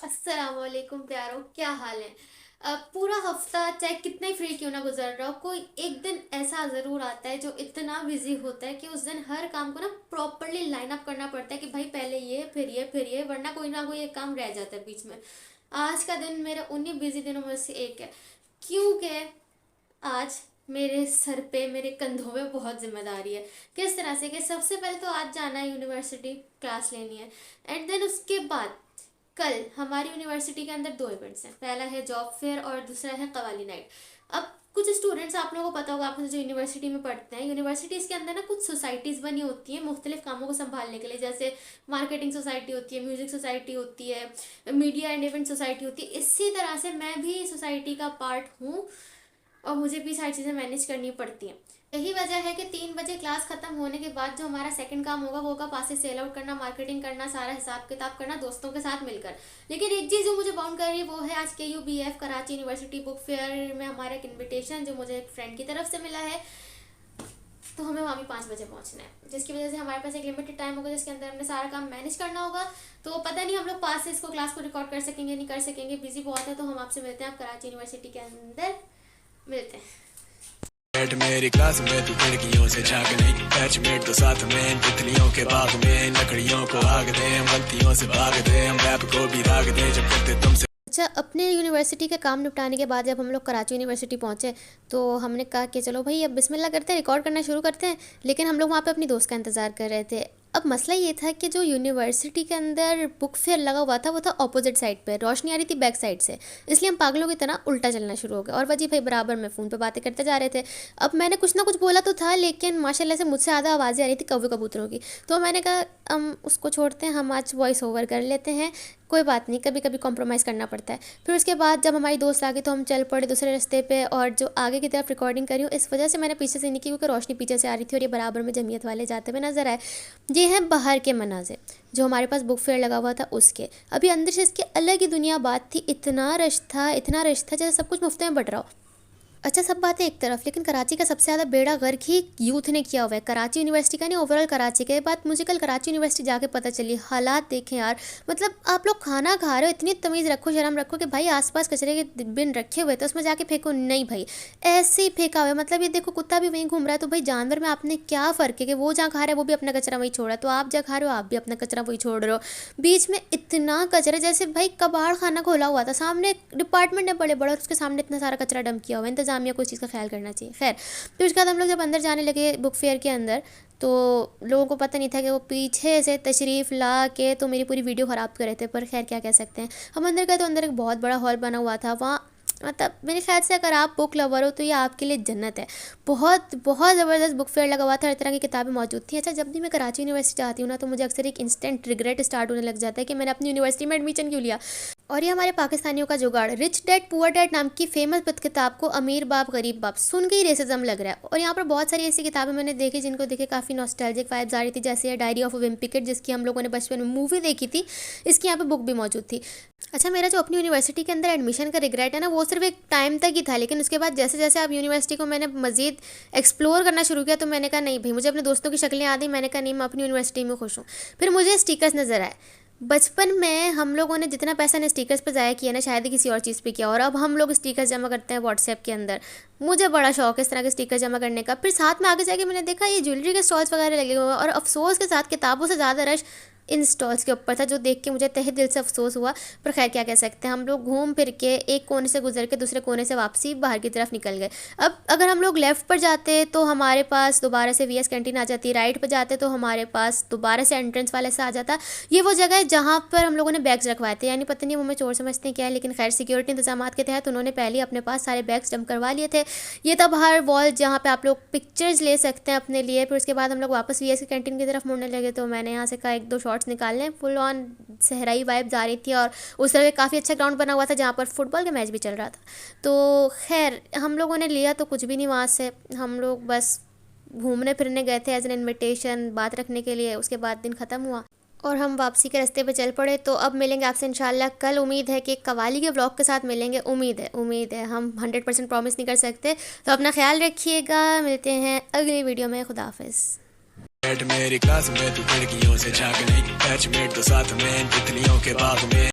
अस्सलामुअलैकुम प्यारो, क्या हाल है। पूरा हफ्ता चाहे कितना ही फ्री क्यों ना गुजर रहा हो, कोई एक दिन ऐसा ज़रूर आता है जो इतना बिजी होता है कि उस दिन हर काम को ना प्रॉपरली लाइन अप करना पड़ता है कि भाई पहले ये फिर ये फिर ये, वरना कोई ना कोई एक काम रह जाता है बीच में। आज का दिन मेरा उन्हीं बिजी दिनों में से एक है, क्योंकि आज मेरे सर पे, मेरे कंधों पे बहुत जिम्मेदारी है। किस तरह से कि सबसे पहले तो आज जाना है यूनिवर्सिटी, क्लास लेनी है। एंड देन उसके बाद कल हमारी यूनिवर्सिटी के अंदर दो इवेंट्स हैं। पहला है जॉब फेयर और दूसरा है कवाली नाइट। अब कुछ स्टूडेंट्स, आप लोगों को पता होगा, आप जो यूनिवर्सिटी में पढ़ते हैं, यूनिवर्सिटीज़ के अंदर ना कुछ सोसाइटीज़ बनी होती हैं मुख्तलिफ कामों को संभालने के लिए। जैसे मार्केटिंग सोसाइटी होती है, म्यूज़िक सोसाइटी होती है, मीडिया एंड इवेंट सोसाइटी होती है। इसी तरह से मैं भी सोसाइटी का पार्ट हूँ और मुझे भी सारी चीज़ें मैनेज करनी पड़ती हैं। यही वजह है कि 3 बजे क्लास खत्म होने के बाद जो हमारा सेकंड काम होगा वो होगा पास सेल आउट करना, मार्केटिंग करना, सारा हिसाब किताब करना दोस्तों के साथ मिलकर। लेकिन एक चीज़ जो मुझे बाउंड कर रही है वो है आज KUBF Karachi university book fair में हमारा एक इन्विटेशन जो मुझे एक फ्रेंड की तरफ से मिला है। तो हमें वहाँ भी 5 बजे पहुँचना है, जिसकी वजह से हमारे पास एक लिमिटेड टाइम होगा जिसके अंदर हमने सारा काम मैनेज करना होगा। तो पता नहीं हम लोग पास से इसको क्लास को रिकॉर्ड कर सकेंगे नहीं कर सकेंगे, बिजी बहुत है। तो हम आपसे मिलते हैं, आप कराची यूनिवर्सिटी के अंदर मिलते हैं। बैठ मेरी क्लास में तू खिड़कियों से झांक नहीं, बैचमेट तो साथ में तितलियों के बाग में, लकड़ियों को आग दे, हम गलतियों से भाग दे, हम रैप को भी राग दे जब करते तुमसे। अच्छा, अपने यूनिवर्सिटी के काम निपटाने के बाद जब हम लोग कराची यूनिवर्सिटी पहुंचे तो हमने कहा कि चलो भाई अब बिस्मिल्लाह करते हैं, रिकॉर्ड करना शुरू करते हैं। लेकिन हम लोग वहाँ पे अपनी दोस्त का इंतज़ार कर रहे थे। अब मसला ये था कि जो यूनिवर्सिटी के अंदर बुक फेयर लगा हुआ था वो था ऑपोजिट साइड पे, रोशनी आ रही थी बैक साइड से। इसलिए हम पागलों की तरह उल्टा चलना शुरू हो गया और वजी भाई बराबर में फ़ोन पे बातें करते जा रहे थे। अब मैंने कुछ ना कुछ बोला तो था, लेकिन माशाल्लाह से मुझसे ज़्यादा आवाज़ें आ रही थी कौवे कबूतरों की। तो मैंने कहा हम उसको छोड़ते हैं, हम आज वॉइस ओवर कर लेते हैं, कोई बात नहीं, कभी कभी कॉम्प्रोमाइज़ करना पड़ता है। फिर उसके बाद जब हमारी दोस्त आ गई तो हम चल पड़े दूसरे रास्ते पे, और जो आगे की तरफ रिकॉर्डिंग करी हूँ इस वजह से मैंने पीछे से नहीं की क्योंकि रोशनी पीछे से आ रही थी और ये बराबर में जमीयत वाले जाते हुए नजर आए। ये हैं बाहर के मनाज़िर जो हमारे पास बुक फेयर लगा हुआ था उसके। अभी अंदर से इसकी अलग ही दुनिया बात थी, इतना रश था, इतना रश था जैसे सब कुछ मुफ्त में बट रहा हो। अच्छा, सब बातें एक तरफ, लेकिन कराची का सबसे ज़्यादा बेड़ा गर्क ही यूथ ने किया हुआ है। कराची यूनिवर्सिटी का नहीं, ओवरऑल कराची के बाद मुझे कल कराची यूनिवर्सिटी जाके पता चली। हालात देखें यार, मतलब आप लोग खाना खा रहे हो, इतनी तमीज़ रखो, शर्म रखो कि भाई आसपास कचरे के बिन रखे हुए थे उसमें जाके फेंको। नहीं भाई, ऐसे ही फेंका हुआ है। मतलब ये देखो कुत्ता भी वहीं घूम रहा है, तो भाई जानवर में आपने क्या फ़र्क है कि वो जहाँ खा रहा है वो भी अपना कचरा वहीं छोड़ रहा है, तो आप जहाँ खा रहे हो आप भी अपना कचरा वही छोड़ रहे हो। बीच में इतना कचरा, जैसे भाई कबाड़ खाना खोला हुआ था, सामने डिपार्टमेंट है बड़े बड़े और उसके सामने इतना सारा कचरा डंप किया हुआ है। इंतजामिया को इस चीज़ का ख्याल करना चाहिए। खैर, फिर उसके बाद हम लोग जब अंदर जाने लगे बुक फेयर के अंदर तो लोगों को पता नहीं था कि वो पीछे से तशरीफ़ ला के तो मेरी पूरी वीडियो ख़राब कर रहे थे, पर खैर क्या कह सकते हैं। हम अंदर गए तो अंदर एक बहुत बड़ा हॉल बना हुआ था। वहाँ मतलब मेरे ख्याल से अगर आप बुक लवर हो तो ये आपके लिए जन्नत है। बहुत बहुत ज़बरदस्त बुक फेयर लगा हुआ था, हर तरह की किताबें मौजूद थी। अच्छा, जब भी मैं कराची यूनिवर्सिटी आती हूँ ना तो मुझे अक्सर एक इंस्टेंट रिग्रेट स्टार्ट होने लग जाता है कि मैंने अपनी यूनिवर्सिटी में एडमिशन क्यों लिया। और ये हमारे पाकिस्तानियों का जुगाड़, रिच डैड पुअर डैड नाम की फेमस किताब को अमीर बाप गरीब बाप सुन के ही रेसिज्म लग रहा है। और यहाँ पर बहुत सारी ऐसी किताबें मैंने देखी जिनको देखे काफ़ी नॉस्टैल्जिक वाइब्स आ रही थी, जैसे diary of a Wimpy kid जिसकी हम लोगों ने बचपन में मूवी देखी थी, इसकी यहाँ पे बुक भी मौजूद थी। अच्छा, मेरा जो अपनी यूनिवर्सिटी के अंदर एडमिशन का रिग्रेट है ना वो सिर्फ एक टाइम तक ही था, लेकिन उसके बाद जैसे जैसे अब यूनिवर्सिटी को मैंने मज़ीद एक्सप्लोर करना शुरू किया तो मैंने कहा नहीं भाई, मुझे अपने दोस्तों की शक्लें याद आई, मैंने कहा नहीं मैं अपनी यूनिवर्सिटी में खुश हूँ। फिर मुझे स्टिकर्स नज़र आए। बचपन में हम लोगों ने जितना पैसा ने स्टिकर्स पर ज़ाया किया ना शायद ही किसी और चीज़ पे किया, और अब हम लोग स्टिकर्स जमा करते हैं व्हाट्सएप के अंदर। मुझे बड़ा शौक है इस तरह के स्टिकर जमा करने का। फिर साथ में आगे जाके मैंने देखा ये ज्वेलरी के स्टॉल्स वगैरह लगे हुए हैं, और अफसोस के साथ किताबों से ज़्यादा रश इन स्टॉल्स के ऊपर था, जो देख के मुझे तहे दिल से अफसोस हुआ। पर खैर क्या कह सकते हैं, हम लोग घूम फिर के एक कोने से गुजर के दूसरे कोने से वापसी बाहर की तरफ निकल गए। अब अगर हम लोग लेफ़्ट पर जाते तो हमारे पास दोबारा से VS कैंटीन आ जाती, राइट पर जाते तो हमारे पास दोबारा से एंट्रेंस वाले से आ जाता। ये वो जगह है जहाँ पर हम लोगों ने बैग्स रखवाए थे, यानी पता नहीं वो हमें चोर समझते हैं क्या है, लेकिन खैर सिक्योरिटी इंतजाम के तहत उन्होंने पहले ही अपने पास सारे बैग्स डंप करवा लिए थे। ये था बाहर वॉल जहाँ पे आप लोग पिक्चर्स ले सकते हैं अपने लिए। फिर उसके बाद हम लोग वापस VS कैंटीन की तरफ मुड़ने लगे तो मैंने यहाँ से कहा एक दो शॉट्स निकाल लें। फुल ऑन सहराई वाइब्स आ रही थी और उस तरह काफ़ी अच्छा ग्राउंड बना हुआ था जहाँ पर फुटबॉल का मैच भी चल रहा था। तो खैर हम लोगों ने लिया तो कुछ भी नहीं वहाँ से, हम लोग बस घूमने फिरने गए थे एज एन इन्विटेशन बात रखने के लिए। उसके बाद दिन ख़त्म हुआ और हम वापसी के रास्ते पे चल पड़े। तो अब मिलेंगे आपसे इंशाल्लाह कल। उम्मीद है कि कवाली के व्लॉग के साथ मिलेंगे, उम्मीद है, हम 100% प्रॉमिस नहीं कर सकते। तो अपना ख्याल रखिएगा, मिलते हैं अगली वीडियो में। खुदा हाफिज़। बैठ मेरी क्लास में तू खिड़कियों से झांक नहीं, बैचमेट तो साथ में तितलियों के बाग में।